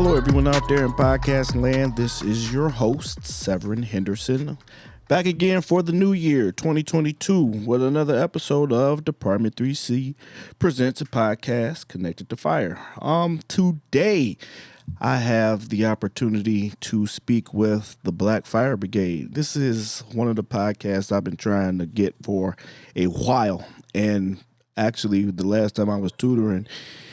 Hello, everyone out there in podcast land. This is your host, Severen Henderson, back again for the new year, 2022, with another episode of Department 3C Presents a Podcast Connected to Fire. Today, I have the opportunity to speak with the Black Fire Brigade. This is one of the podcasts I've been trying to get for a while, and actually, the last time I was tutoring,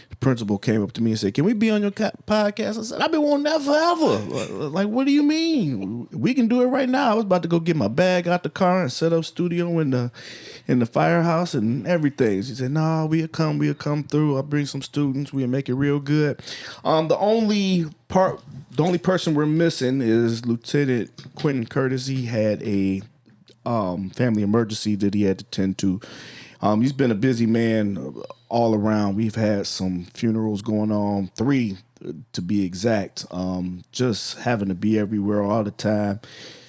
the principal came up to me and said, "Can we be on your podcast?" I said, "I've been wanting that forever." Like, what do you mean? We can do it right now. I was about to go get my bag out the car and set up studio in the firehouse and everything. She said, "No, we'll come through. I'll bring some students. We'll make it real good." The only person we're missing is Lieutenant Quentin Curtis. He had a family emergency that he had to tend to. He's been a busy man all around. We've had some funerals going on, 3 to be exact. Just having to be everywhere all the time.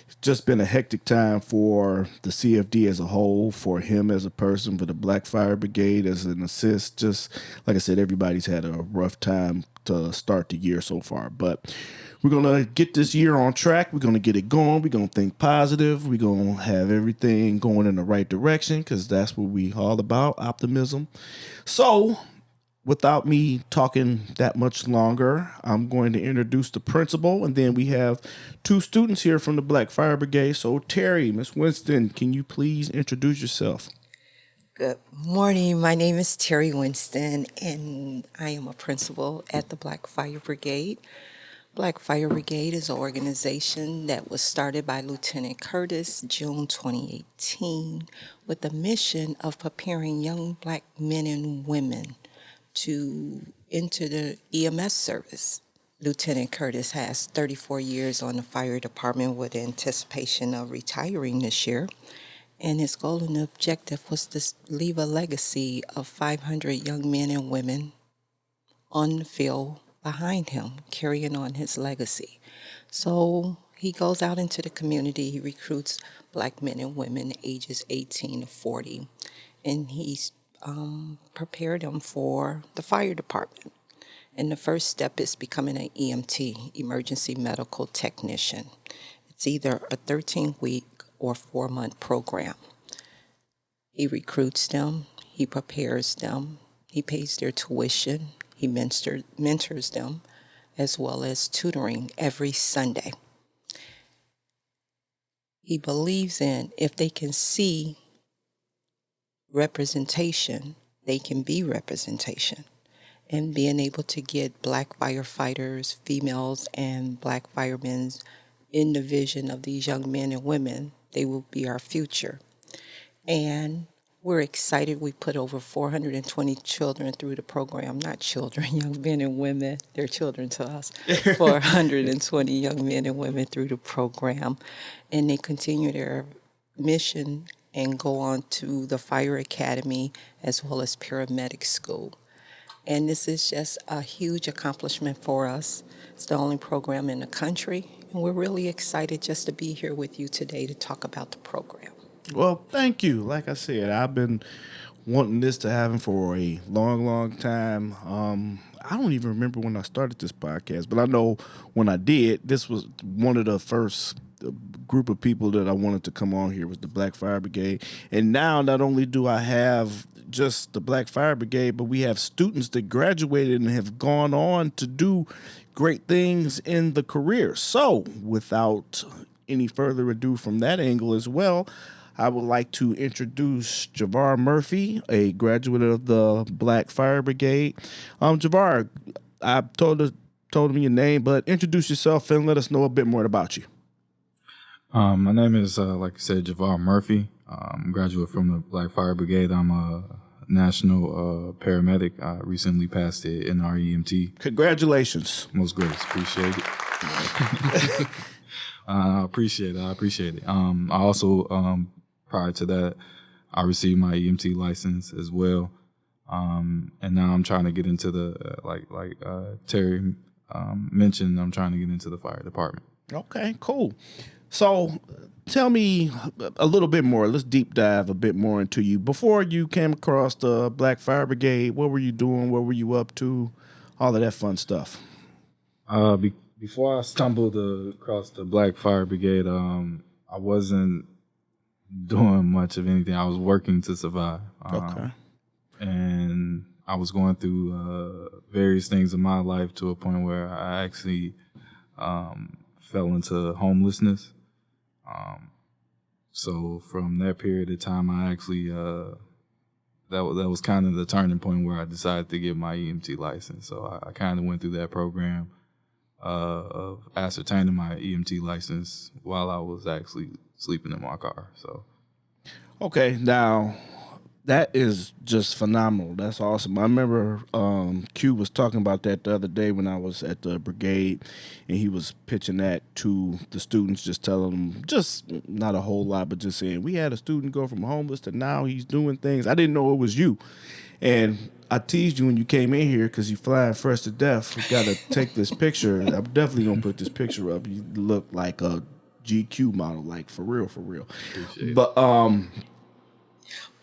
It's just been a hectic time for the CFD as a whole, for him as a person, for the Black Fire Brigade as an assist. Just like I said, everybody's had a rough time to start the year so far. But we're going to get this year on track. We're going to get it going. We're going to think positive. We're going to have everything going in the right direction because that's what we all about, optimism. So without me talking that much longer, I'm going to introduce the principal, and then we have 2 students here from the Black Fire Brigade. So Teri, Miss Winston, can you please introduce yourself? Good morning. My name is Teri Winston, and I am a principal at the Black Fire Brigade. Black Fire Brigade is an organization that was started by Lieutenant Curtis June 2018 with the mission of preparing young black men and women to enter the EMS service. Lieutenant Curtis has 34 years on the fire department with anticipation of retiring this year. And his goal and objective was to leave a legacy of 500 young men and women on the field behind him, carrying on his legacy. So he goes out into the community. He recruits black men and women ages 18 to 40, and he's prepared them for the fire department. And the first step is becoming an EMT, emergency medical technician. It's either a 13-week or 4-month program. He recruits them, he prepares them, he pays their tuition, he mentors them, as well as tutoring every Sunday. He believes in if they can see representation, they can be representation. And being able to get black firefighters, females, and black firemen in the vision of these young men and women, they will be our future. And we're excited. We put over 420 children through the program. Not children, young men and women. They're children to us. 420 young men and women through the program. And they continue their mission and go on to the fire academy as well as paramedic school. And this is just a huge accomplishment for us. It's the only program in the country. And we're really excited just to be here with you today to talk about the program. Well, thank you. Like I said, I've been wanting this to happen for a long, long time. I don't even remember when I started this podcast, but I know when I did, this was one of the first group of people that I wanted to come on here was the Black Fire Brigade. And now not only do I have just the Black Fire Brigade, but we have students that graduated and have gone on to do great things in the career. So without any further ado from that angle as well, I would like to introduce Javar Murphy, a graduate of the Black Fire Brigade. Javar, I told him your name, but introduce yourself and let us know a bit more about you. My name is, like I said, Javar Murphy. I'm a graduate from the Black Fire Brigade. I'm a national paramedic. I recently passed the NREMT. Congratulations. Most gracious. Appreciate it. I appreciate it. I also, prior to that, I received my EMT license as well. And now I'm trying to get into the, like Teri mentioned, I'm trying to get into the fire department. Okay, cool. So tell me a little bit more. Let's deep dive a bit more into you. Before you came across the Black Fire Brigade, what were you doing? What were you up to? All of that fun stuff. Before I stumbled across the Black Fire Brigade, I wasn't doing much of anything. I was working to survive. Okay. And I was going through various things in my life to a point where I actually fell into homelessness. So from that period of time, I actually that was kind of the turning point where I decided to get my EMT license. So I kind of went through that program of ascertaining my EMT license while I was actually sleeping in my car. So Okay, now that is just phenomenal. That's awesome. I remember Q was talking about that the other day when I was at the brigade, and he was pitching that to the students, just telling them, just not a whole lot, but just saying, we had a student go from homeless to now he's doing things. I didn't know it was you. And I teased you when you came in here because you flying fresh to death. We got to take this picture. I'm definitely going to put this picture up. You look like a GQ model, like for real, for real. But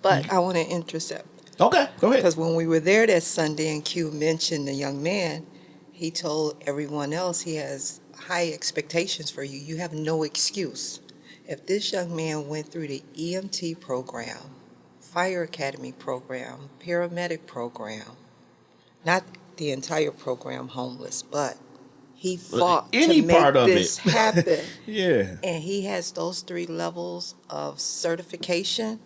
But I want to intercept. okay, go ahead. Because when we were there that Sunday and Q mentioned the young man, he told everyone else he has high expectations for you. You have no excuse. If this young man went through the EMT program, Fire Academy program, paramedic program, not the entire program homeless, but he fought Any to make part of this it. happen. Yeah. And he has those 3 levels of certification.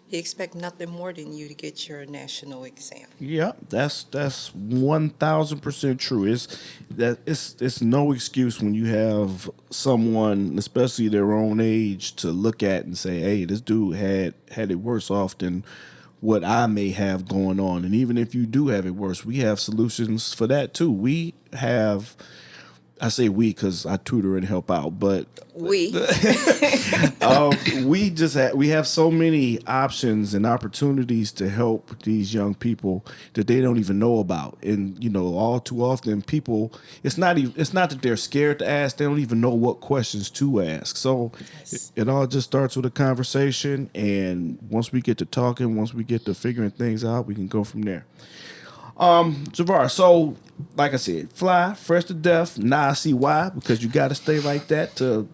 He expects nothing more than you to get your national exam. Yeah, that's 1,000% true. It's no excuse when you have someone, especially their own age, to look at and say, "Hey, this dude had it worse off than what I may have going on." And even if you do have it worse, we have solutions for that too. We have. I say we because I tutor and help out, but We, we have so many options and opportunities to help these young people that they don't even know about. And all too often, people it's not that they're scared to ask; they don't even know what questions to ask. So it all just starts with a conversation, and once we get to talking, once we get to figuring things out, we can go from there. Javar, so like I said, fly fresh to death. Now I see why, because you got to stay like that to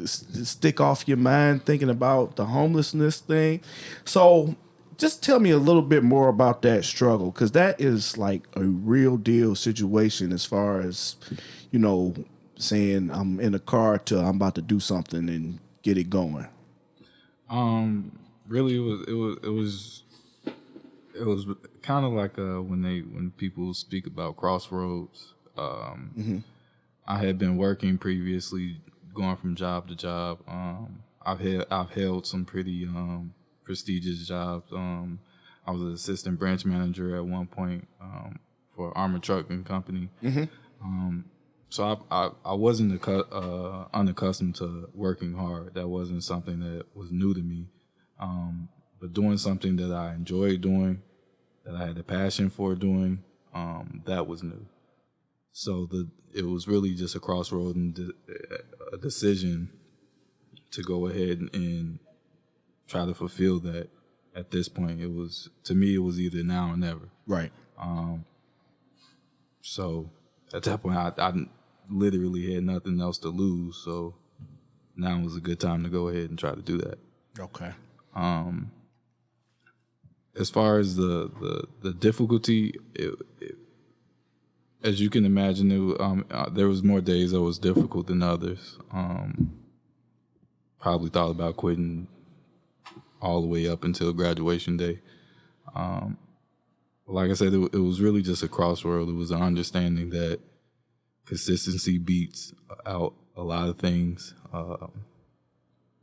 stick off your mind thinking about the homelessness thing. So just tell me a little bit more about that struggle, because that is like a real deal situation as far as saying I'm in a car to I'm about to do something and get it going. Really, it was kind of like when people speak about crossroads. I had been working previously, going from job to job. I've held some pretty prestigious jobs. I was an assistant branch manager at one point for an armored trucking company. So I wasn't unaccustomed to working hard. That wasn't something that was new to me. But doing something that I enjoyed doing, that I had a passion for doing, that was new. So it was really just a crossroad and a decision to go ahead and try to fulfill that. At this point, to me it was either now or never. Right. So at that point, I literally had nothing else to lose. So now was a good time to go ahead and try to do that. Okay. As far as the difficulty, as you can imagine, there was more days that was difficult than others. Probably thought about quitting all the way up until graduation day. Like I said, it was really just a crossroad. It was an understanding that consistency beats out a lot of things,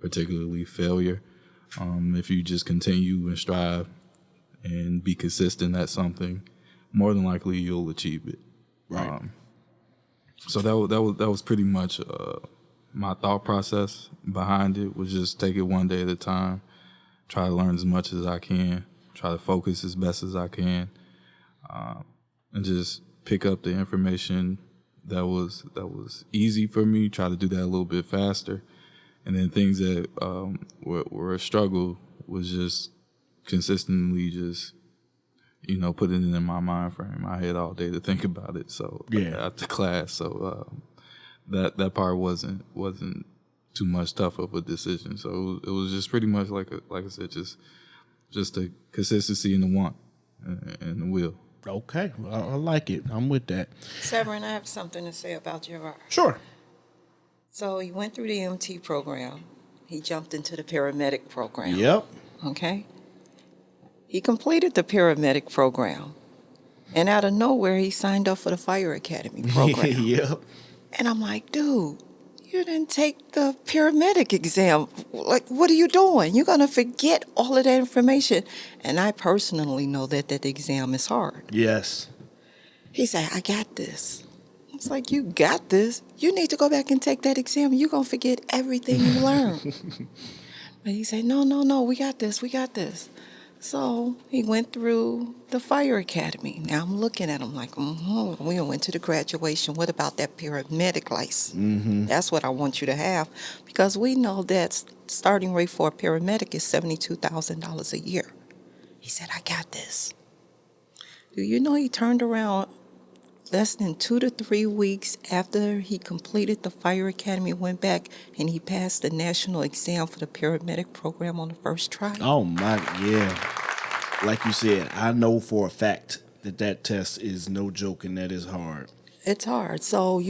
particularly failure. If you just continue and strive and be consistent at something, more than likely you'll achieve it. Right. So that was pretty much my thought process behind it, was just take it one day at a time, try to learn as much as I can, try to focus as best as I can, and just pick up the information that was easy for me, try to do that a little bit faster. And then things that were a struggle was just consistently just put it in my mind frame. I had all day to think about it. So after class, so that part wasn't too much tough of a decision. So it was just pretty much like I said, just the consistency and the want and the will. Okay, I like it. I'm with that. Severen, I have something to say about Javar. Sure. So he went through the EMT program. He jumped into the paramedic program. Yep. Okay. He completed the paramedic program. And out of nowhere, he signed up for the fire academy program. Yep. And I'm like, dude, you didn't take the paramedic exam. Like, what are you doing? You're going to forget all of that information. And I personally know that exam is hard. Yes. He said, I got this. I was like, you got this? You need to go back and take that exam. You're going to forget everything you learned. But he said, no, we got this. So he went through the fire academy. Now I'm looking at him like, we went to the graduation. What about that paramedic license? Mm-hmm. That's what I want you to have, because we know that starting rate for a paramedic is $72,000 a year. He said, I got this. Do you know he turned around less than 2 to 3 weeks after he completed the fire academy, went back and he passed the national exam for the paramedic program on the first try? Oh my, yeah. Like you said, I know for a fact that test is no joke and that is hard. It's hard. So,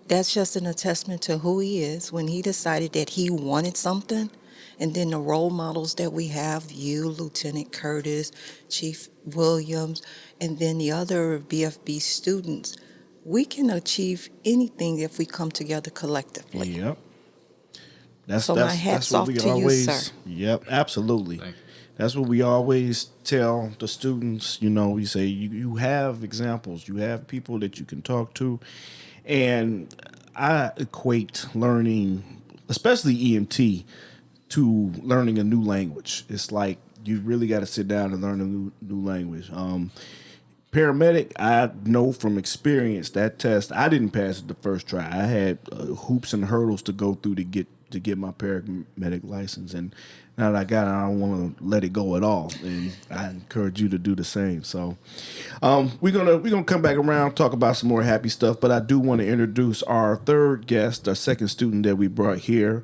that's just an attestament to who he is when he decided that he wanted something. And then the role models that we have, you, Lieutenant Curtis, Chief Williams, and then the other BFB students, we can achieve anything if we come together collectively. Yep. My hat's off to you, sir. Yep, absolutely. Thank you. That's what we always tell the students. We say you have examples, you have people that you can talk to. And I equate learning, especially EMT, to learning a new language. It's like you really got to sit down and learn a new language. Paramedic, I know from experience that test, I didn't pass it the first try. I had hoops and hurdles to go through to get my paramedic license, and now that I got it, I don't want to let it go at all. And I encourage you to do the same. So we're gonna come back around, talk about some more happy stuff. But I do want to introduce our third guest, our second student that we brought here.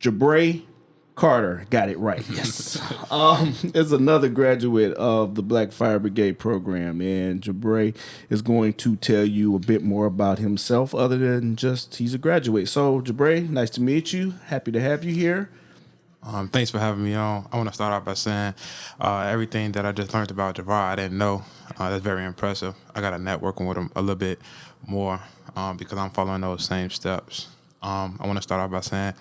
Javar Carter, got it right. Yes, is another graduate of the Black Fire Brigade program, and Javar is going to tell you a bit more about himself, other than just he's a graduate. So, Javar, nice to meet you. Happy to have you here. Thanks for having me on. I want to start off by saying everything that I just learned about Javar, I didn't know. That's very impressive. I got to networking with him a little bit more because I'm following those same steps. I want to start off by saying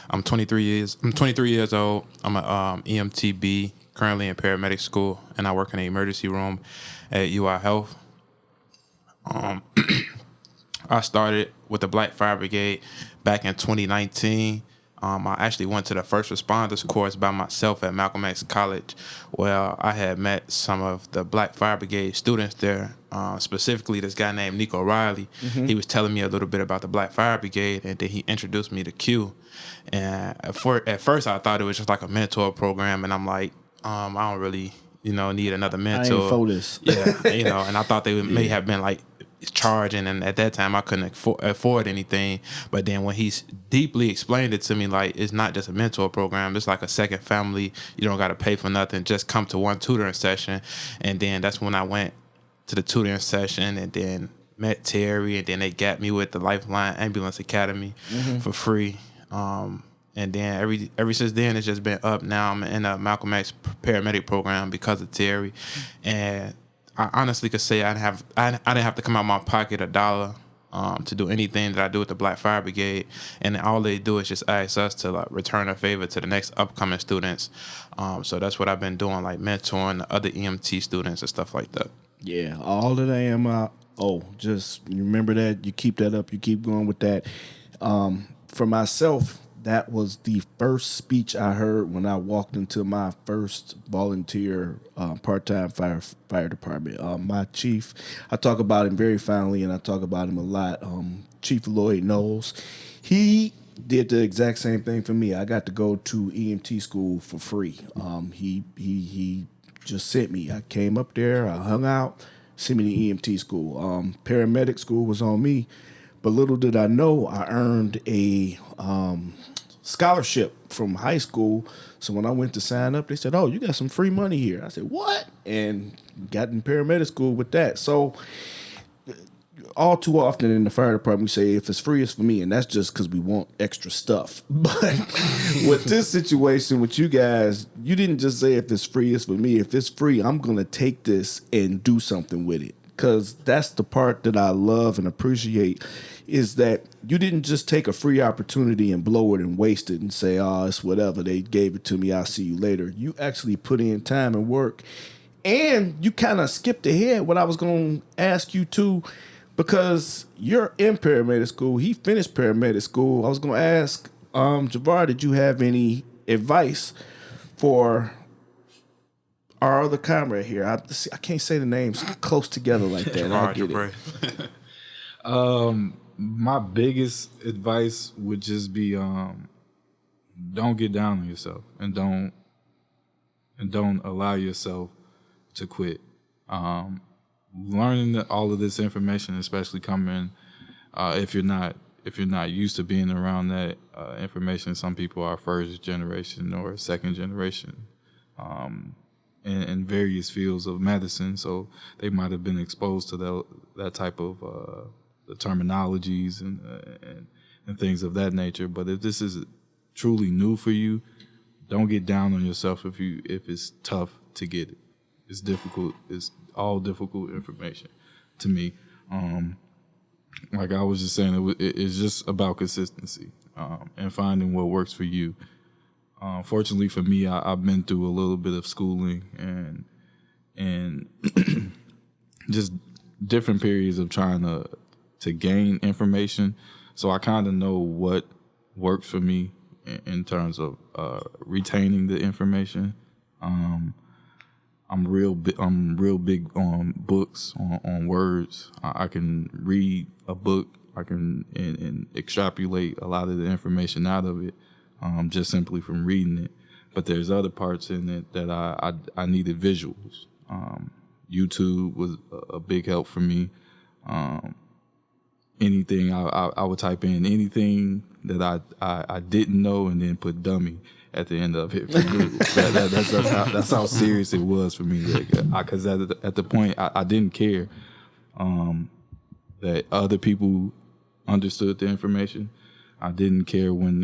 I'm 23 years old. I'm an EMTB, currently in paramedic school, and I work in the emergency room at UI Health. I started with the Black Fire Brigade back in 2019. I actually went to the first responders course by myself at Malcolm X College, where I had met some of the Black Fire Brigade students there, specifically this guy named Nico Riley. Mm-hmm. He was telling me a little bit about the Black Fire Brigade, and then he introduced me to Q. And at first I thought it was just like a mentor program, and I'm like, I don't really, need another mentor. I ain't for this. Yeah, and I thought they may have been like charging, and at that time I couldn't afford anything. But then when he deeply explained it to me, like, it's not just a mentor program, it's like a second family. You don't got to pay for nothing, just come to one tutoring session. And then that's when I went to the tutoring session and then met Teri, and then they got me with the Lifeline Ambulance Academy for free. And then ever since then, it's just been up. Now I'm in a Malcolm X paramedic program because of Teri. And I honestly could say I didn't have to come out of my pocket $1 to do anything that I do with the Black Fire Brigade, and all they do is just ask us to return a favor to the next upcoming students. So that's what I've been doing, like mentoring the other EMT students and stuff like that. Yeah, all of them. Just remember that. You keep that up. You keep going with that. For myself, that was the first speech I heard when I walked into my first volunteer part-time fire department. My chief, I talk about him very fondly, and I talk about him a lot. Chief Lloyd Knowles, he did the exact same thing for me. I got to go to EMT school for free. He just sent me. I came up there, I hung out, sent me to EMT school. Paramedic school was on me, but little did I know I earned a scholarship from high school. So when I went to sign up, they said, "Oh, you got some free money here." I said, "What?" And got in paramedic school with that. So all too often in the fire department, we say, if it's free, it's for me. And that's just because we want extra stuff. But with this situation with you guys, you didn't just say, if it's free, it's for me. If it's free, I'm going to take this and do something with it. Because that's the part that I love and appreciate, is that you didn't just take a free opportunity and blow it and waste it and say, "Oh, it's whatever. They gave it to me. I'll see you later." You actually put in time and work. And you kind of skipped ahead what I was going to ask you too, because you're in paramedic school. He finished paramedic school. I was going to ask, Javar, did you have any advice for our other comrade here? I can't say the names close together like that. I get it. My biggest advice would just be don't get down on yourself and don't allow yourself to quit. Learning all of this information, especially coming if you're not used to being around that information. Some people are first generation or second generation in various fields of medicine, so they might have been exposed to that type of the terminologies and things of that nature. But if this is truly new for you, don't get down on yourself if it's tough to get it. It's difficult. It's all difficult information to me. Like I was just saying, it's just about consistency and finding what works for you. Fortunately for me, I've been through a little bit of schooling and just different periods of trying to gain information. So I kind of know what works for me in terms of retaining the information. I'm real big on books, on words. I can read a book. I can and extrapolate a lot of the information out of it just simply from reading it. But there's other parts in it that I needed visuals. YouTube was a big help for me. Anything I would type in anything that I didn't know and then put dummy at the end of it. That's how serious it was for me. Because at the point I didn't care that other people understood the information. I didn't care when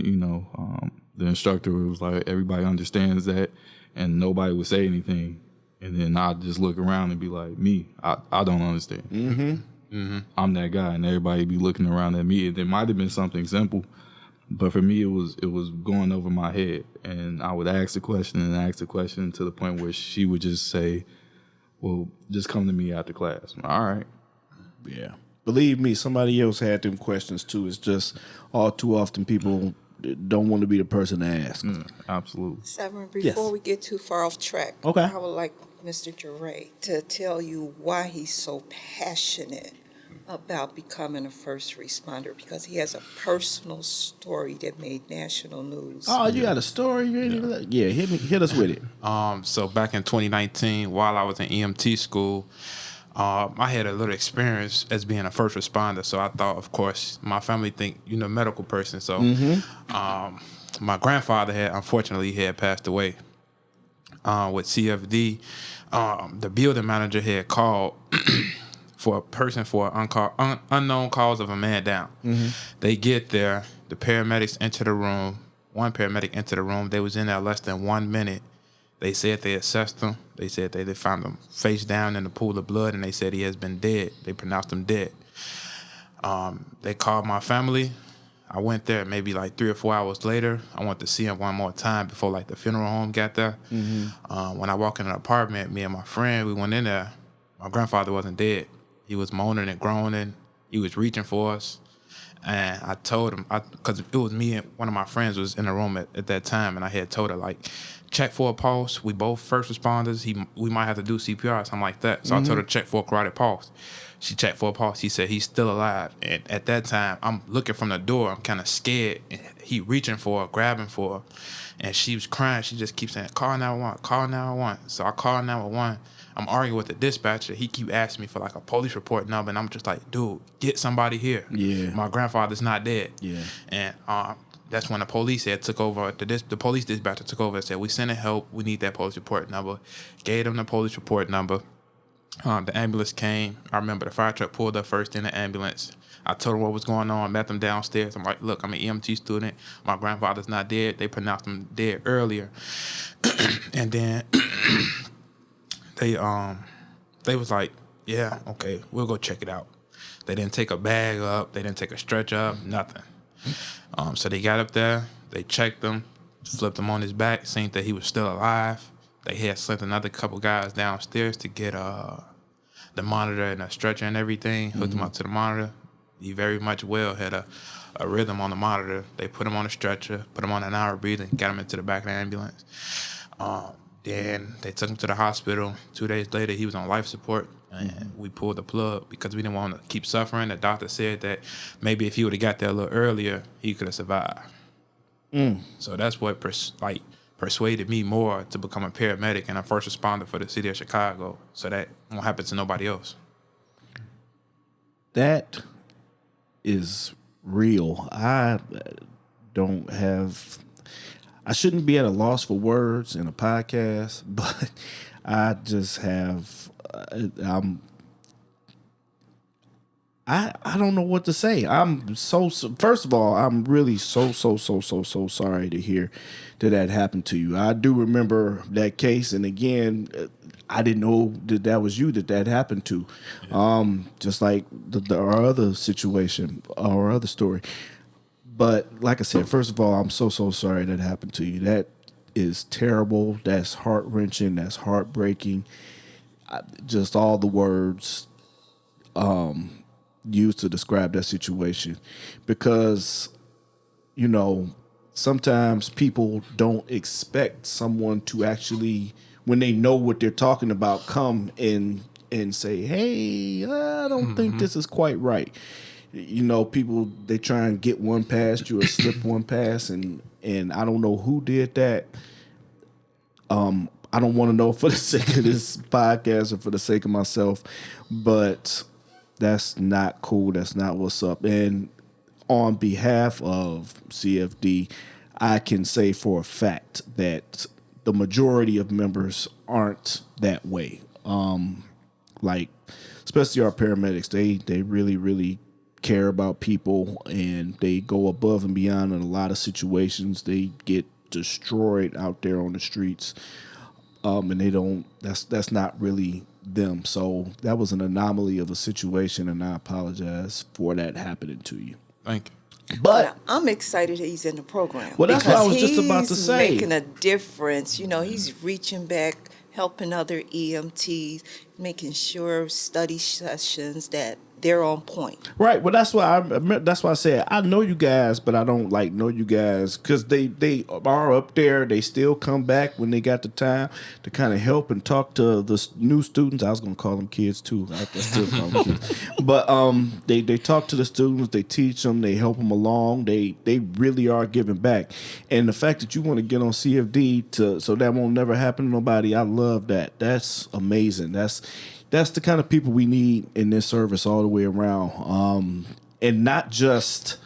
the instructor was like, everybody understands that, and nobody would say anything, and then I'd just look around and be like, I don't understand. Mm-hmm. I'm that guy, and everybody be looking around at me. It might have been something simple, but for me, it was going over my head, and I would ask the question to the point where she would just say, "Well, just come to me after class." All right. Yeah. Believe me, somebody else had them questions too. It's just all too often people don't want to be the person to ask. Absolutely. Severen, before we get too far off track, okay, I would like Mr. Javar to tell you why he's so passionate about becoming a first responder, because he has a personal story that made national news. Oh, you got a story? Yeah, hit us with it. So back in 2019, while I was in EMT school, I had a little experience as being a first responder. So I thought, of course, my family think a medical person. So my grandfather unfortunately passed away with CFD. The building manager had called for a person for unknown cause of a man down. They get there, the paramedics enter the room. One paramedic entered the room. They was in there less than 1 minute. They said they assessed him. They said they found him face down in the pool of blood, and they said he has been dead. They pronounced him dead. They called my family. I went there maybe like 3 or 4 hours later. I went to see him one more time before like the funeral home got there. When I walked in the apartment, me and my friend, we went in there. My grandfather wasn't dead. He was moaning and groaning. He was reaching for us. And I told him, because it was me and one of my friends was in the room at that time, and I had told her, like, check for a pulse. We both first responders. We might have to do CPR or something like that. So I told her to check for a carotid pulse. She checked for a pulse. He said he's still alive. And at that time, I'm looking from the door. I'm kind of scared. And he reaching for her, grabbing for her. And she was crying. She just keeps saying, call 911, call 911. So I call 911. I'm arguing with the dispatcher. He keep asking me for like a police report number. And I'm just like, dude, get somebody here. Yeah. My grandfather's not dead. Yeah. And that's when the police took over. The police dispatcher took over and said, we sending help. We need that police report number. Gave them the police report number. The ambulance came. I remember the fire truck pulled up first in the ambulance. I told them what was going on, met them downstairs. I'm like, look, I'm an EMT student. My grandfather's not dead. They pronounced him dead earlier. And then they was like, yeah, okay, we'll go check it out. They didn't take a bag up. They didn't take a stretcher up, nothing. So they got up there. They checked him, flipped him on his back, seen that he was still alive. They had sent another couple guys downstairs to get the monitor and a stretcher and everything, hooked him up to the monitor. He very much well had a rhythm on the monitor. They put him on a stretcher, put him on an hour breathing, got him into the back of the ambulance. Then they took him to the hospital. 2 days later, he was on life support, and we pulled the plug because we didn't want to keep suffering. The doctor said that maybe if he would have got there a little earlier, he could have survived. So that's what persuaded me more to become a paramedic and a first responder for the city of Chicago, so that won't happen to nobody else. That is real. I shouldn't be at a loss for words in a podcast, but I just have, I don't know what to say. First of all, I'm really so sorry to hear that happened to you. I do remember that case, and again, I didn't know that was you that happened to. Just like our other situation, our other story. But like I said, first of all, I'm so sorry that happened to you. That is terrible. That's heart-wrenching. That's heartbreaking. Just all the words used to describe that situation. Because, sometimes people don't expect someone to actually, when they know what they're talking about, come in and say, hey, I don't think this is quite right. People, they try and get one past you or slip one past, and I don't know who did that. I don't want to know for the sake of this podcast or for the sake of myself, but that's not cool. That's not what's up. And on behalf of CFD, I can say for a fact that the majority of members aren't that way. Especially our paramedics, they really, really care about people, and they go above and beyond in a lot of situations. They get destroyed out there on the streets, and they don't. That's not really them. So that was an anomaly of a situation, and I apologize for that happening to you. Thank you. But I'm excited that he's in the program. Well, that's what I was just about to say. He's making a difference. He's reaching back, helping other EMTs, making sure study sessions that they're on point. Right. Well, that's why I said I know you guys, but I don't know you guys because they are up there. They still come back when they got the time to kind of help and talk to the new students. I was gonna call them kids too. I still call them kids, but they talk to the students. They teach them. They help them along. They really are giving back. And the fact that you want to get on CFD so that won't never happen to nobody, I love that. That's amazing. That's the kind of people we need in this service all the way around. And not just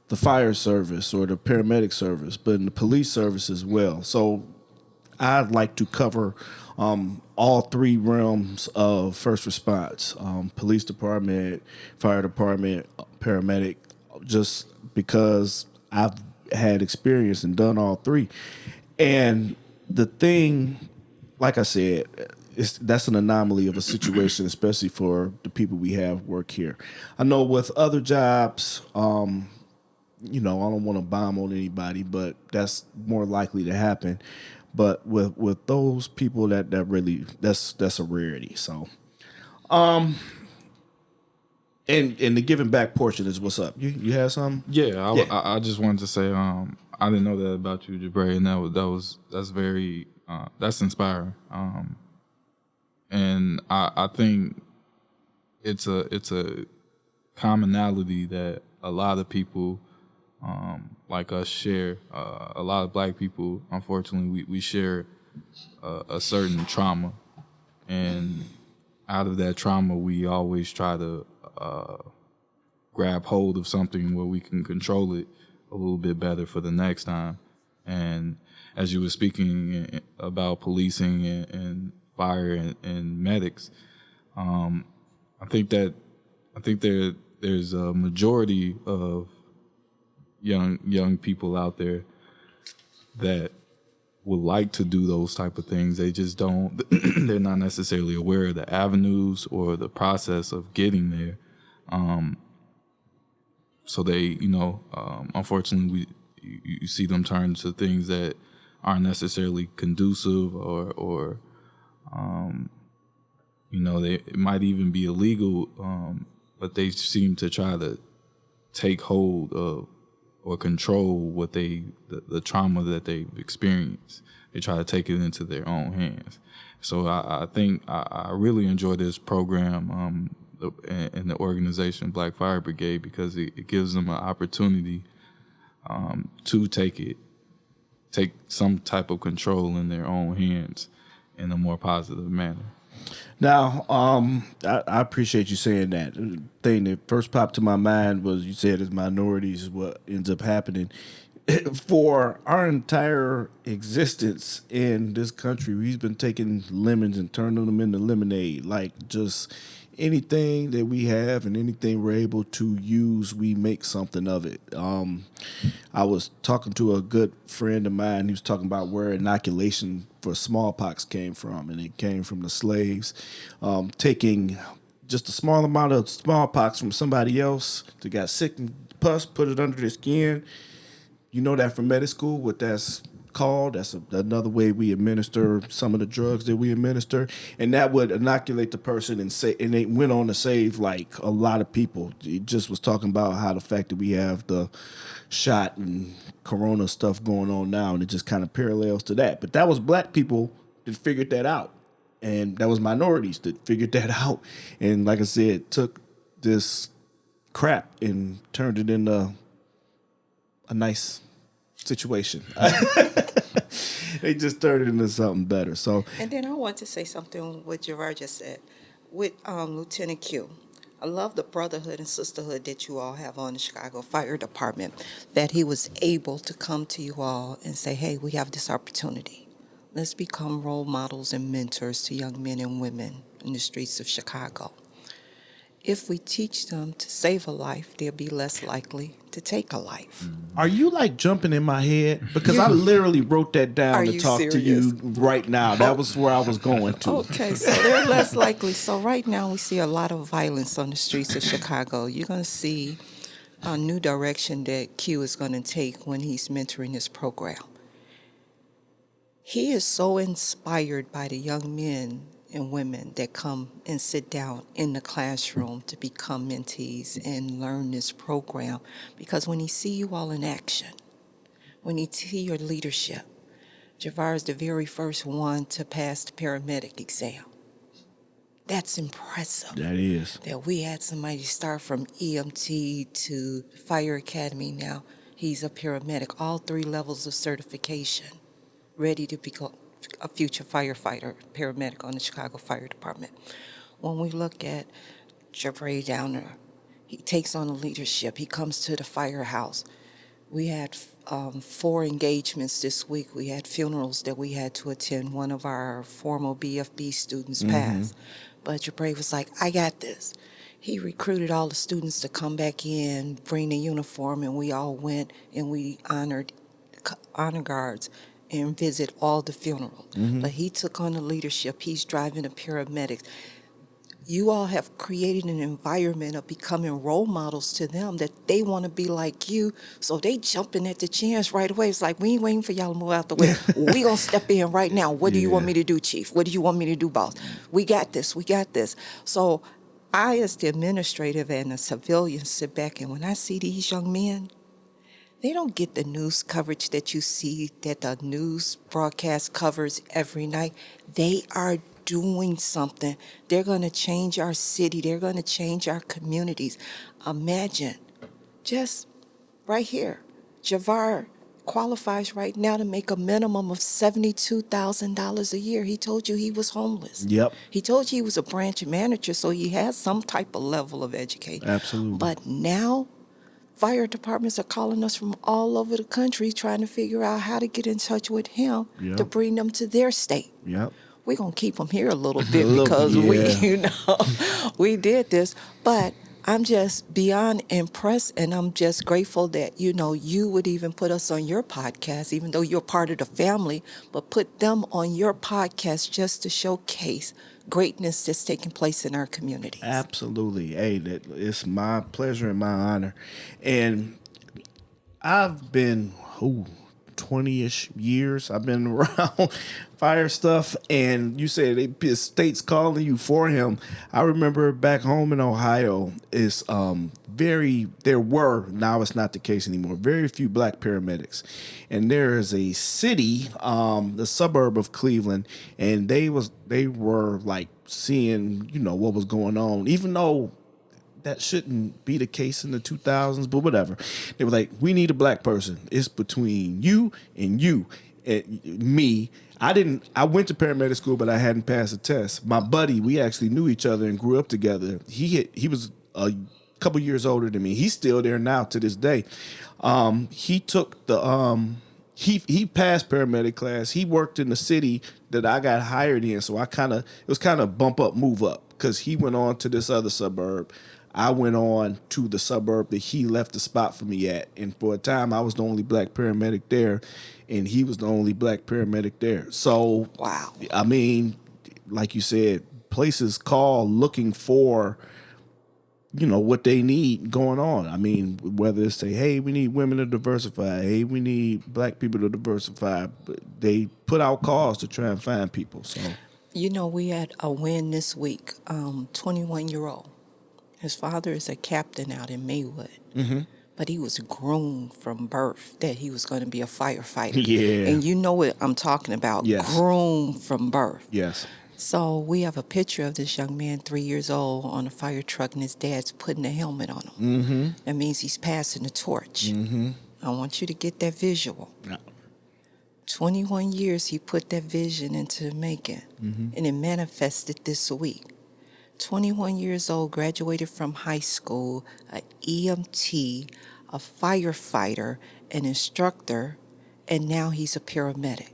the fire service or the paramedic service, but in the police service as well. So I'd like to cover all three realms of first response, police department, fire department, paramedic, just because I've had experience and done all three. And the thing, like I said, that's an anomaly of a situation, especially for the people we have work here. I know with other jobs, I don't want to bomb on anybody, but that's more likely to happen. But with those people, that really that's a rarity. So, And the giving back portion is what's up. You have something? Yeah, I just wanted to say I didn't know that about you, Jabray, and that's very that's inspiring. And I think it's a commonality that a lot of people like us share. A lot of Black people, unfortunately, we share a certain trauma, and out of that trauma, we always try to grab hold of something where we can control it a little bit better for the next time. And as you were speaking about policing and fire and medics, I think there's a majority of young people out there that would like to do those type of things. They just don't. They're not necessarily aware of the avenues or the process of getting there. So they, unfortunately, you see them turn to things that aren't necessarily conducive, or it might even be illegal, but they seem to try to take hold of or control what the trauma that they've experienced. They try to take it into their own hands. So I think I really enjoy this program and the organization Black Fire Brigade, because it gives them an opportunity to take some type of control in their own hands in a more positive manner. Now, I appreciate you saying that. The thing that first popped to my mind was you said as minorities is what ends up happening. For our entire existence in this country, we've been taking lemons and turning them into lemonade. Like, just anything that we have and anything we're able to use, we make something of it. I was talking to a good friend of mine. He was talking about where inoculation for smallpox came from, and it came from the slaves taking just a small amount of smallpox from somebody else that got sick and pus, put it under their skin. You know that from medical school, what that's called. That's another way we administer some of the drugs that we administer, and that would inoculate the person and they went on to save like a lot of people. It just was talking about how the fact that we have the shot and corona stuff going on now, and it just kind of parallels to that. But that was Black people that figured that out, and that was minorities that figured that out. And like I said, took this crap and turned it into a nice situation. They just turned it into something better. So, And then I want to say something what Javar just said with Lieutenant Q. I love the brotherhood and sisterhood that you all have on the Chicago Fire Department, that he was able to come to you all and say, hey, we have this opportunity. Let's become role models and mentors to young men and women in the streets of Chicago. If we teach them to save a life, they'll be less likely to take a life. are you like jumping in my head? Because I literally wrote that down Are to you talk to serious? you right now. That was where I was going to. Okay, so they're less likely. So right now we see a lot of violence on the streets of Chicago. You're going to see a new direction that Q is going to take when he's mentoring this program. He is so inspired by the young men and women that come and sit down in the classroom to become mentees and learn this program, because when he see you all in action, when he see your leadership, Javar is the very first one to pass the paramedic exam. That's impressive. That is. That we had somebody start from EMT to Fire Academy. Now he's a paramedic, all 3 levels of certification, ready to become a future firefighter, paramedic on the Chicago Fire Department. When we look at Jabray down there, he takes on the leadership. He comes to the firehouse. We had 4 engagements this week. We had funerals that we had to attend. One of our former BFB students passed. But Jabray was like, I got this. He recruited all the students to come back in, bring the uniform, and we all went and we honored honor guards and visit all the funerals. But he took on the leadership. He's driving the paramedics. You all have created an environment of becoming role models to them, that they want to be like you. So they jumping at the chance right away. It's like, we ain't waiting for y'all to move out the way. We going to step in right now. What do you want me to do, Chief? What do you want me to do, boss? We got this. We got this. So I, as the administrative and a civilian, sit back, and when I see these young men, they don't get the news coverage that you see, that the news broadcast covers every night. They are doing something. They're going to change our city. They're going to change our communities. Imagine, just right here, Javar qualifies right now to make a minimum of $72,000 a year. He told you he was homeless. Yep. He told you he was a branch manager, so he has some type of level of education. Absolutely. But now, fire departments are calling us from all over the country trying to figure out how to get in touch with him Yep. to bring them to their state. Yep. We're going to keep them here a little bit little- because yeah. we did this. But I'm just beyond impressed, and I'm just grateful that, you would even put us on your podcast, even though you're part of the family, but put them on your podcast just to showcase greatness that's taking place in our communities. Absolutely. Hey, it's my pleasure and my honor. And I've been 20-ish years. I've been around fire stuff, and you said the state's calling you for him. I remember back home in Ohio, there were, now it's not the case anymore, very few black paramedics. And there is a city, the suburb of Cleveland, and they were like seeing, what was going on, even though that shouldn't be the case in the 2000s, but whatever. They were like, we need a black person. It's between you and you and me. I went to paramedic school, but I hadn't passed a test. My buddy, we actually knew each other and grew up together. He was a couple years older than me. He's still there now to this day. He took the he passed paramedic class. He worked in the city that I got hired in, so it was kind of bump up, move up, because he went on to this other suburb. I went on to the suburb that he left the spot for me at. And for a time, I was the only black paramedic there, and he was the only black paramedic there. So, Wow. I mean, like you said, places call looking for, what they need going on. I mean, whether it's say, hey, we need women to diversify. Hey, we need black people to diversify. But they put out calls to try and find people. So, We had a win this week, 21-year-old. His father is a captain out in Maywood, but he was groomed from birth that he was going to be a firefighter. Yeah. And you know what I'm talking about, Yes. groomed from birth. yes. So we have a picture of this young man, 3 years old, on a fire truck, and his dad's putting a helmet on him. Mm-hmm. That means he's passing the torch. Mm-hmm. I want you to get that visual. No. 21 years he put that vision into the making, and it manifested this week. 21 years old, graduated from high school, an EMT, a firefighter, an instructor, and now he's a paramedic.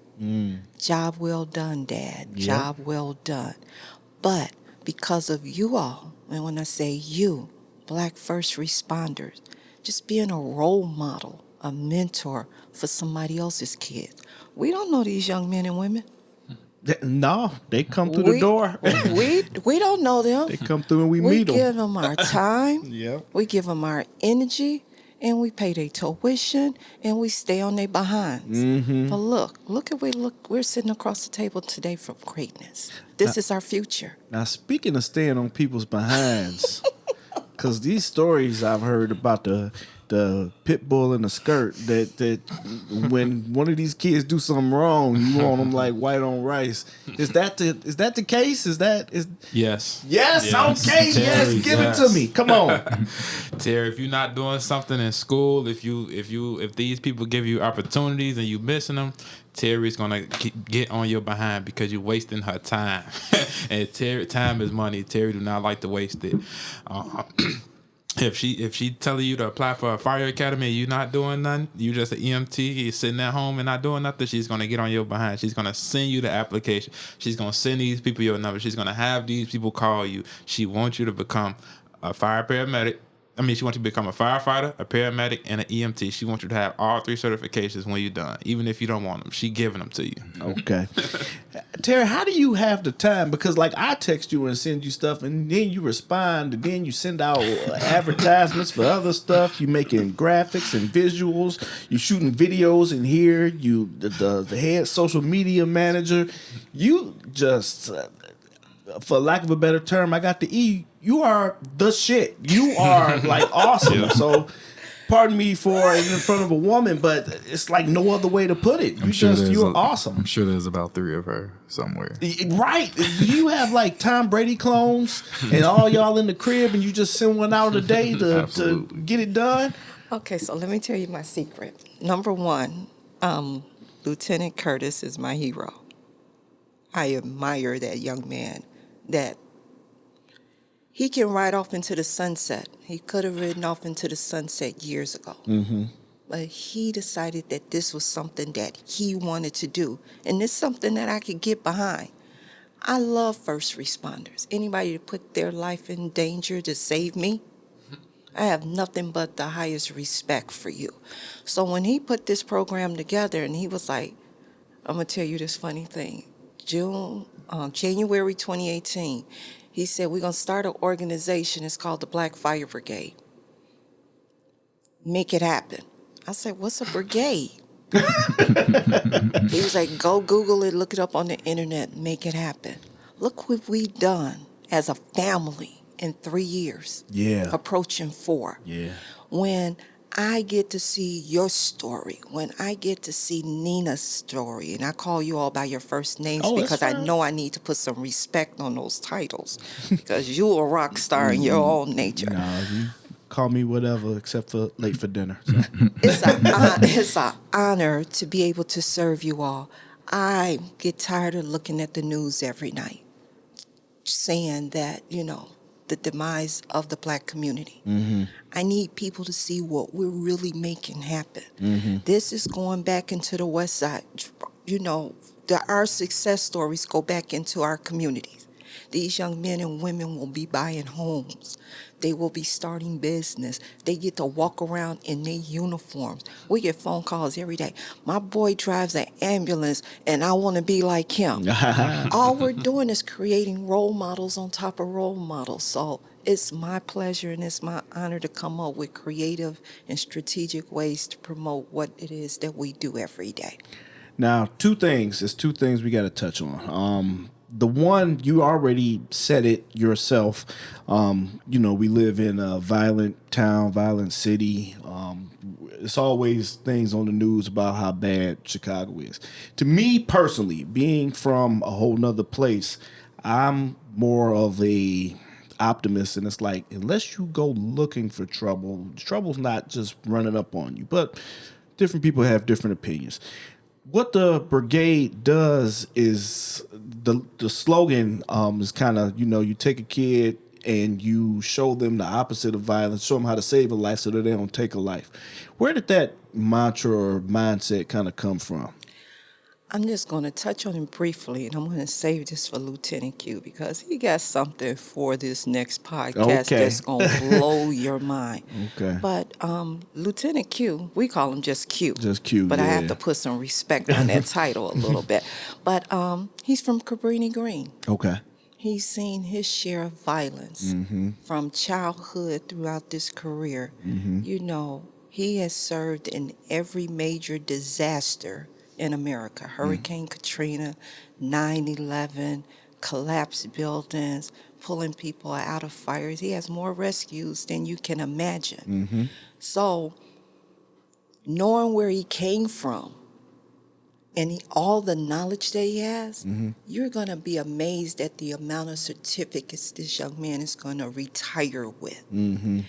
Job well done, Dad. Yep. Job well done. But because of you all, and when I say you, black first responders, just being a role model, a mentor for somebody else's kids. We don't know these young men and women. No, they come through the door. we don't know them. They come through and we We meet them. give them our time. Yep. We give them our energy, and we pay their tuition, and we stay on their behinds. But look at we're sitting across the table today for greatness. This is our future. Now, speaking of staying on people's behinds, because these stories I've heard about the pit bull in the skirt that when one of these kids do something wrong, you want them like white on rice. Is that the case? Yes. Yes. Okay. Terry, Yes. Give it to me. Come on. Terry, if you're not doing something in school, if these people give you opportunities and you missing them, Terry's gonna get on your behind because you're wasting her time. And time is money. Terry do not like to waste it. If she telling you to apply for a fire academy and you're not doing nothing, you just an EMT, you're sitting at home and not doing nothing, she's gonna get on your behind. She's gonna send you the application. She's gonna send these people your number. She's gonna have these people call you. She wants you to become a fire paramedic. She wants you to become a firefighter, a paramedic, and an EMT. She wants you to have all 3 certifications when you're done, even if you don't want them. She giving them to you. Okay. Terry, how do you have the time? Because like I text you and send you stuff, and then you respond, and then you send out advertisements for other stuff. You making graphics and visuals. You shooting videos in here. You the head social media manager. You just for lack of a better term, I got the E. You are the shit. You are like awesome. So, pardon me for in front of a woman, but it's like no other way to put it. You're awesome. I'm sure there's about 3 of her somewhere. Right. You have like Tom Brady clones and all y'all in the crib and you just send one out a day to get it done? Okay, so let me tell you my secret. Number one, Lieutenant Curtis is my hero. I admire that young man, that he can ride off into the sunset. He could have ridden off into the sunset years ago. Mm-hmm. But he decided that this was something that he wanted to do. And it's something that I could get behind. I love first responders. Anybody to put their life in danger to save me, I have nothing but the highest respect for you. So when he put this program together and he was like, I'm going to tell you this funny thing. January 2018, he said, we're going to start an organization. It's called the Black Fire Brigade. Make it happen. I said, what's a brigade? He was like, go Google it, look it up on the internet, make it happen. Look what we've done as a family in 3 years. Yeah. Approaching 4. Yeah. When I get to see your story, when I get to see Nina's story, and I call you all by your first names because I know I need to put some respect on those titles because you a rock star in your own nature. Nah, you call me whatever except for late for dinner. So. It's an honor to be able to serve you all. I get tired of looking at the news every night saying that, the demise of the Black community. Mm-hmm. I need people to see what we're really making happen. Mm-hmm. This is going back into the West Side. Our success stories go back into our communities. These young men and women will be buying homes. They will be starting business. They get to walk around in their uniforms. We get phone calls every day. My boy drives an ambulance, and I want to be like him. All we're doing is creating role models on top of role models. So it's my pleasure and it's my honor to come up with creative and strategic ways to promote what it is that we do every day. Now, two things we got to touch on. The one, you already said it yourself. We live in a violent town, violent city. It's always things on the news about how bad Chicago is. To me personally, being from a whole nother place, I'm more of a optimist, and it's like, unless you go looking for trouble, trouble's not just running up on you. But different people have different opinions. What the brigade does is the slogan is kind of, you take a kid and you show them the opposite of violence, show them how to save a life so that they don't take a life. Where did that mantra or mindset kind of come from? I'm just going to touch on it briefly, and I'm going to save this for Lieutenant Q because he got something for this next podcast that's going to blow your mind. Okay. But Lieutenant Q, we call him just Q. Just Q, but I have to put some respect on that title a little bit. But he's from Cabrini Green. Okay. He's seen his share of violence from childhood throughout this career. Mm-hmm. He has served in every major disaster in America. Hurricane Katrina, 9/11, collapsed buildings, pulling people out of fires. He has more rescues than you can imagine. Mm-hmm. So, knowing where he came from and all the knowledge that he has, you're going to be amazed at the amount of certificates this young man is going to retire with. Mm-hmm.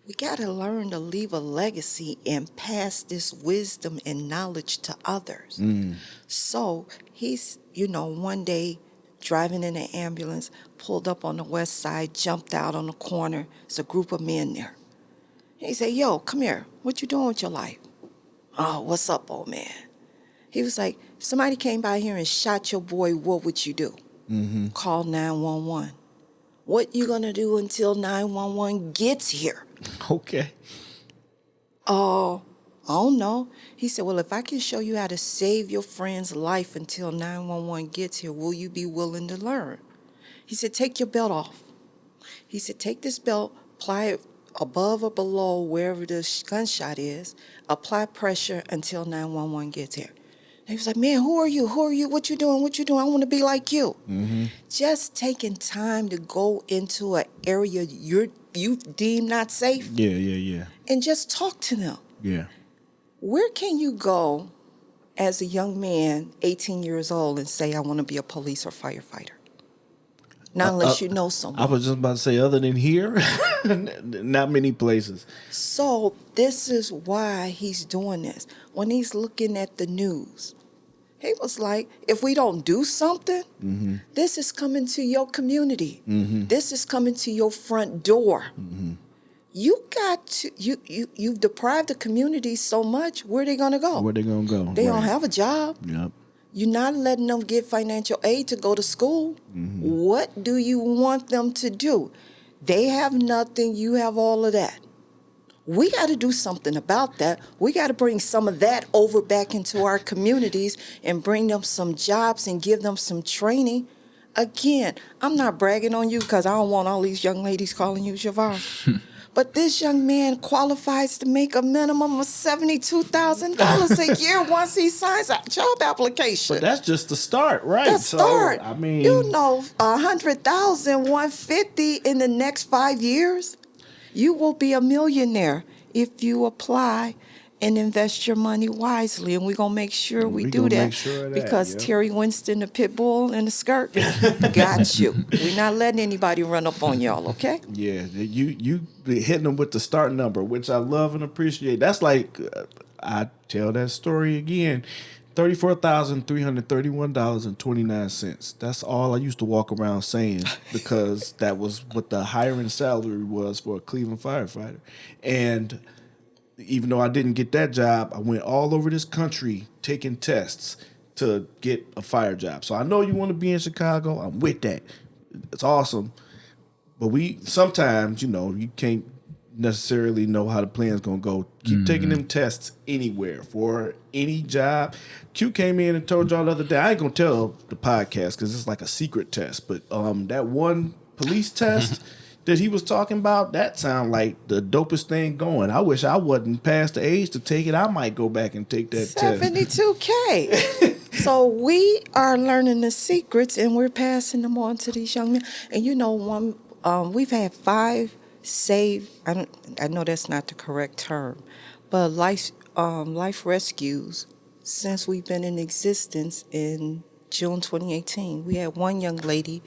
We got to learn to leave a legacy and pass this wisdom and knowledge to others. So he's, one day driving in an ambulance, pulled up on the west side, jumped out on the corner. There's a group of men there. He said, yo, come here. What you doing with your life? Oh, what's up, old man? He was like, somebody came by here and shot your boy. What would you do? Mm-hmm. Call 911. What you going to do until 911 gets here? Okay. I don't know. He said, well, if I can show you how to save your friend's life until 911 gets here, will you be willing to learn? He said, take your belt off. He said, take this belt, apply it above or below wherever the gunshot is, apply pressure until 911 gets here. They was like, man, who are you? Who are you? What you doing? What you doing? I want to be like you. Just taking time to go into an area you deem not safe Yeah. and just talk to them. Yeah. Where can you go as a young man, 18 years old, and say, I want to be a police or firefighter? Not unless you know someone. I was just about to say, other than here, not many places. So this is why he's doing this. When he's looking at the news, he was like, if we don't do something, this is coming to your community. This is coming to your front door. You got to, you've deprived the community so much, where are they going to go? Where they going to go? They don't have a job. Yep. You're not letting them get financial aid to go to school. What do you want them to do? They have nothing. You have all of that. We got to do something about that. We got to bring some of that over back into our communities and bring them some jobs and give them some training. Again, I'm not bragging on you because I don't want all these young ladies calling you Javar. But this young man qualifies to make a minimum of $72,000 a year once he signs a job application. But that's just the start, right? The start. So, I mean, you know, $100,000, $150,000 in the next 5 years, you will be a millionaire if you apply and invest your money wisely. And we're going to make sure we do that. Make sure of that, because yeah. Teri Winston, the pit bull in the skirt, got you. We're not letting anybody run up on y'all, okay? Yeah, you be hitting them with the start number, which I love and appreciate. That's like, I tell that story again, $34,331.29. That's all I used to walk around saying because that was what the hiring salary was for a Cleveland firefighter. And even though I didn't get that job, I went all over this country taking tests to get a fire job. So I know you want to be in Chicago. I'm with that. It's awesome. But sometimes, you can't necessarily know how the plan's going to go. Keep taking them tests anywhere for any job. Q came in and told y'all the other day, I ain't going to tell the podcast because it's like a secret test, but that one police test that he was talking about, that sound like the dopest thing going. I wish I wasn't past the age to take it. I might go back and take that test. $72K. So we are learning the secrets and we're passing them on to these young men. And we've had 5 save. I know that's not the correct term, but life rescues since we've been in existence in June 2018. We had one young lady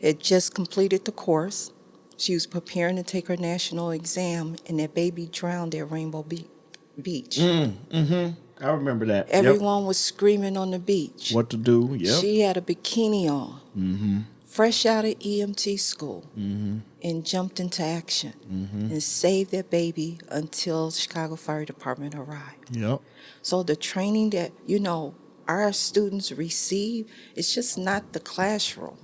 had just completed the course. She was preparing to take her national exam, and that baby drowned at Rainbow Beach. I remember that. Everyone was screaming on the beach. What to do? Yep. She had a bikini on, fresh out of EMT school, and jumped into action and saved that baby until Chicago Fire Department arrived. Yep. So the training that, our students receive, it's just not the classroom.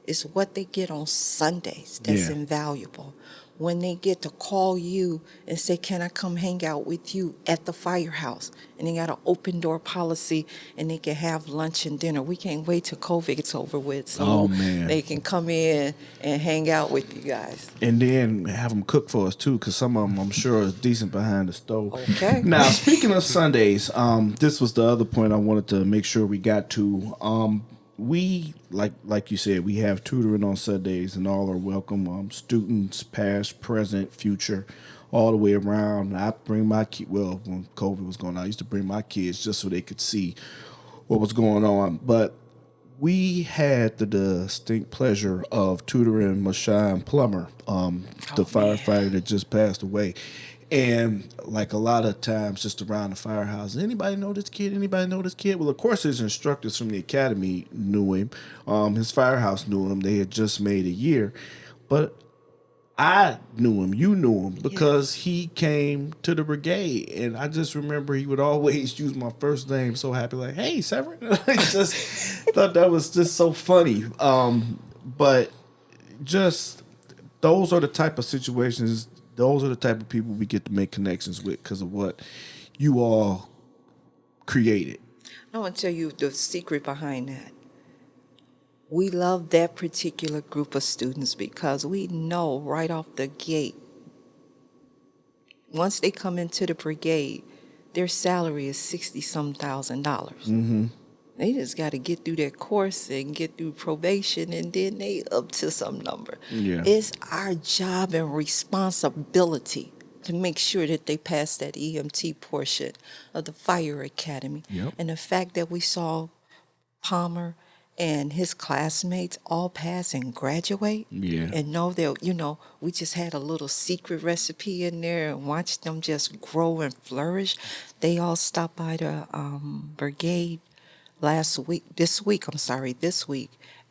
It's what they get on Sundays that's invaluable. When they get to call you and say, can I come hang out with you at the firehouse? And they got an open door policy and they can have lunch and dinner. We can't wait till COVID gets over with so they can come in and hang out with you guys. And then have them cook for us too, because some of them I'm sure is decent behind the stove. Okay. Now, speaking of Sundays, this was the other point I wanted to make sure we got to. We, like you said, we have tutoring on Sundays, and all are welcome. Students, past, present, future, all the way around. I bring my kids. Well, when COVID was going on, I used to bring my kids just so they could see what was going on. But we had the distinct pleasure of tutoring Mashawn Plummer, the firefighter that just passed away. And like a lot of times just around the firehouse, anybody know this kid? Anybody know this kid? Well, of course, his instructors from the academy knew him. His firehouse knew him. They had just made a year. But I knew him. You knew him because he came to the brigade. And I just remember he would always use my first name so happy, like, hey, Severen. I just thought that was just so funny. But just those are the type of situations. Those are the type of people we get to make connections with because of what you all created. I want to tell you the secret behind that. We love that particular group of students because we know right off the gate, once they come into the brigade, their salary is $60-some thousand. Mm-hmm. They just got to get through their course and get through probation, and then they up to some number. Yeah. It's our job and responsibility to make sure that they pass that EMT portion of the fire academy. Yep. And the fact that we saw Palmer and his classmates all pass and graduate, Yeah. and know that, we just had a little secret recipe in there and watched them just grow and flourish. They all stopped by the brigade this week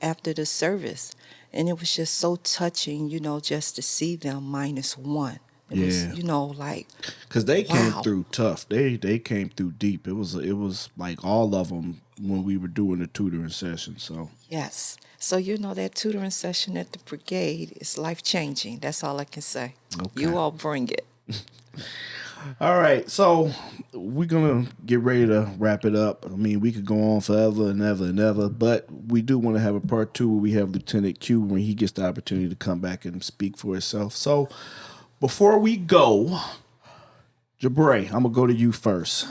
after the service. And it was just so touching, just to see them minus one. It was, like, because they came wow. through tough. They came through deep. It was like all of them when we were doing the tutoring session. So Yes. So, that tutoring session at the brigade is life-changing. That's all I can say. Okay. You all bring it. all right, so we're gonna get ready to wrap it up. I mean, we could go on forever and ever and ever, but we do want to have a part 2 where we have Lieutenant Q when he gets the opportunity to come back and speak for himself. So before we go, Jabray, I'm gonna go to you first.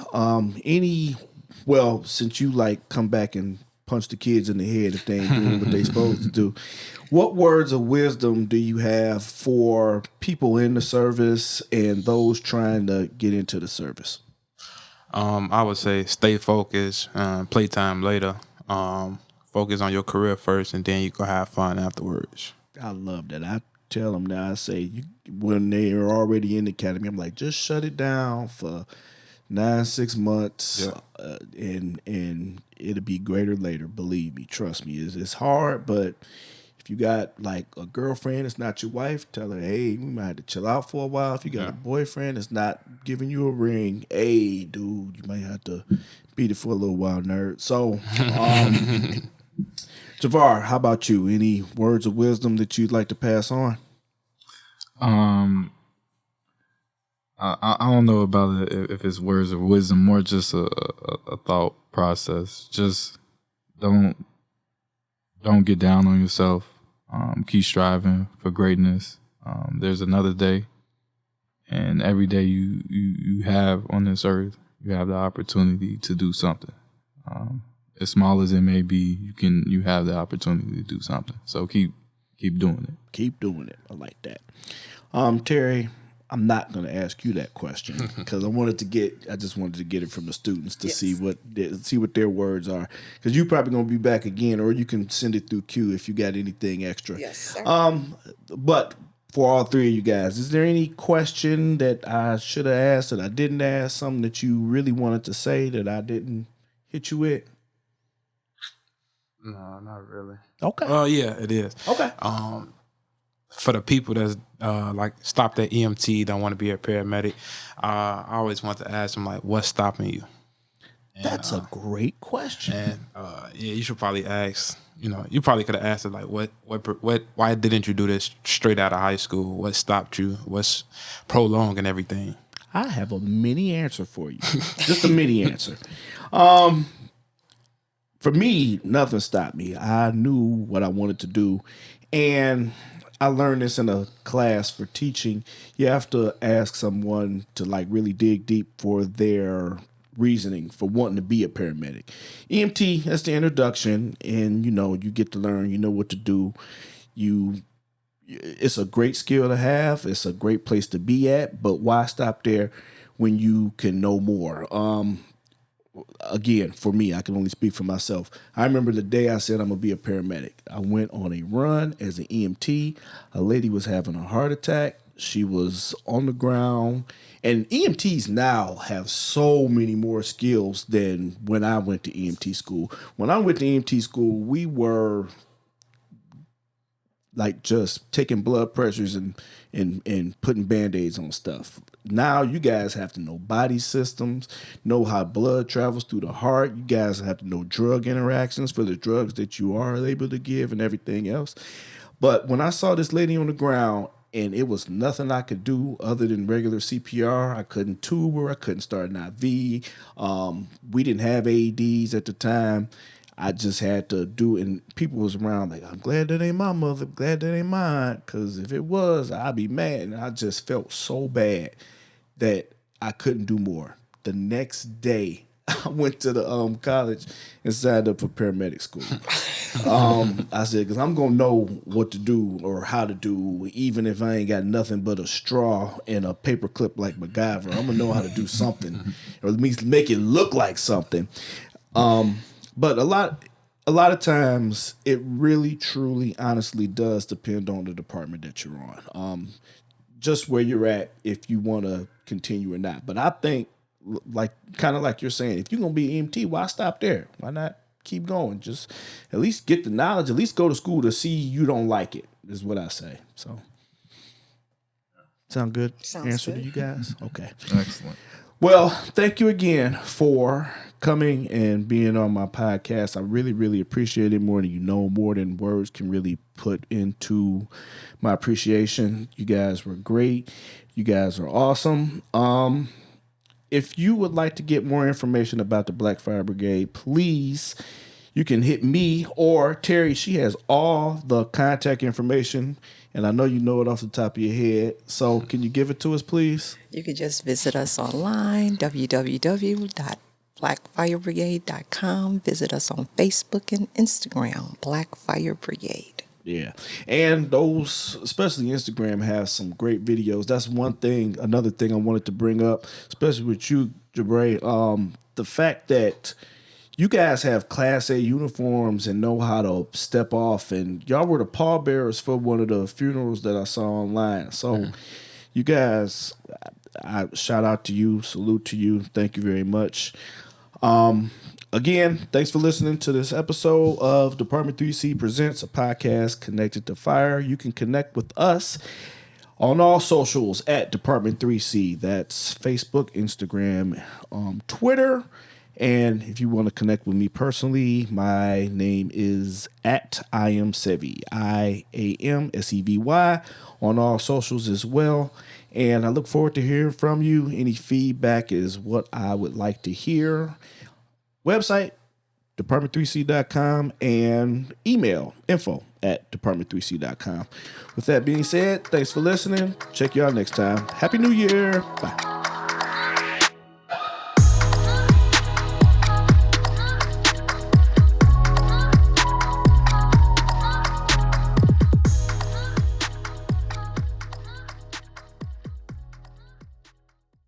Since you come back and punch the kids in the head if they ain't doing what they supposed to do, what words of wisdom do you have for people in the service and those trying to get into the service? I would say stay focused, playtime later. Focus on your career first, and then you can have fun afterwards. I love that. I tell them now, I say, when they are already in the academy, I'm like, just shut it down for 6 months, and it'll be greater later. Believe me, trust me. It's hard, but if you got a girlfriend that's not your wife, tell her, hey, we might have to chill out for a while. If you got a boyfriend that's not giving you a ring, hey, dude, you might have to beat it for a little while, nerd. So, Javar, how about you? Any words of wisdom that you'd like to pass on? I don't know about it if it's words of wisdom, more just a thought process. Just don't get down on yourself. Keep striving for greatness. There's another day, and every day you have on this earth, you have the opportunity to do something. As small as it may be, you have the opportunity to do something. So keep doing it. Keep doing it. I like that. Teri, I'm not going to ask you that question because I just wanted to get it from the students to see what their words are, because you're probably going to be back again, or you can send it through Q if you got anything extra. Yes, sir. But for all three of you guys, is there any question that I should have asked that I didn't ask, something that you really wanted to say that I didn't hit you with? No, not really. Okay. Oh, yeah, it is. Okay. For the people that's stopped at EMT, don't want to be a paramedic, I always want to ask them what's stopping you? And, that's a great question. And you should probably ask. You probably could have asked it why didn't you do this straight out of high school? What stopped you? What's prolonging everything? I have a mini answer for you. Just a mini answer. For me, nothing stopped me. I knew what I wanted to do, and I learned this in a class for teaching. You have to ask someone to really dig deep for their reasoning for wanting to be a paramedic. EMT, that's the introduction, and you get to learn, what to do. It's a great skill to have. It's a great place to be at, but why stop there when you can know more? Again, for me, I can only speak for myself. I remember the day I said I'm going to be a paramedic. I went on a run as an EMT. A lady was having a heart attack. She was on the ground. And EMTs now have so many more skills than when I went to EMT school. When I went to EMT school, we were just taking blood pressures and putting Band-Aids on stuff. Now you guys have to know body systems, know how blood travels through the heart. You guys have to know drug interactions for the drugs that you are able to give and everything else. But when I saw this lady on the ground and it was nothing I could do other than regular CPR, I couldn't tube her, I couldn't start an IV. We didn't have AEDs at the time. I just had to do it, and people was around I'm glad that ain't my mother, glad that ain't mine, because if it was, I'd be mad. And I just felt so bad that I couldn't do more. the next day, I went to the college and signed up for paramedic school. I said, because I'm going to know what to do or how to do, even if I ain't got nothing but a straw and a paper clip like MacGyver. I'm going to know how to do something, or at least make it look like something. But a lot of times, it really, truly, honestly does depend on the department that you're on. Just where you're at, if you want to continue or not. But I think, kind of like you're saying, if you're going to be EMT, why stop there? Why not keep going? Just at least get the knowledge, at least go to school to see you don't like it, is what I say. So, sound good? Sounds Answer good. to you guys? Okay. Excellent. Well, thank you again for coming and being on my podcast. I really, really appreciate it more than you know, more than words can really put into my appreciation. You guys were great. You guys are awesome. If you would like to get more information about the Black Fire Brigade, please, you can hit me or Teri. She has all the contact information, and I know you know it off the top of your head. So can you give it to us, please? You can just visit us online, www.blackfirebrigade.com. Visit us on Facebook and Instagram, Black Fire Brigade. Yeah. And those, especially Instagram, have some great videos. That's one thing, another thing I wanted to bring up, especially with you, Javar. The fact that you guys have Class A uniforms and know how to step off, and y'all were the pallbearers for one of the funerals that I saw online. So you guys, I shout out to you, salute to you. Thank you very much. Again, thanks for listening to this episode of Department 3C Presents, a podcast connected to fire. You can connect with us on all socials at Department 3C. That's Facebook, Instagram, Twitter. And if you want to connect with me personally, my name is at IamSevy, IamSevy, on all socials as well. And I look forward to hearing from you. Any feedback is what I would like to hear. Website, department3c.com, and email, info@department3c.com. With that being said, thanks for listening. Check you out next time. Happy New Year. Bye.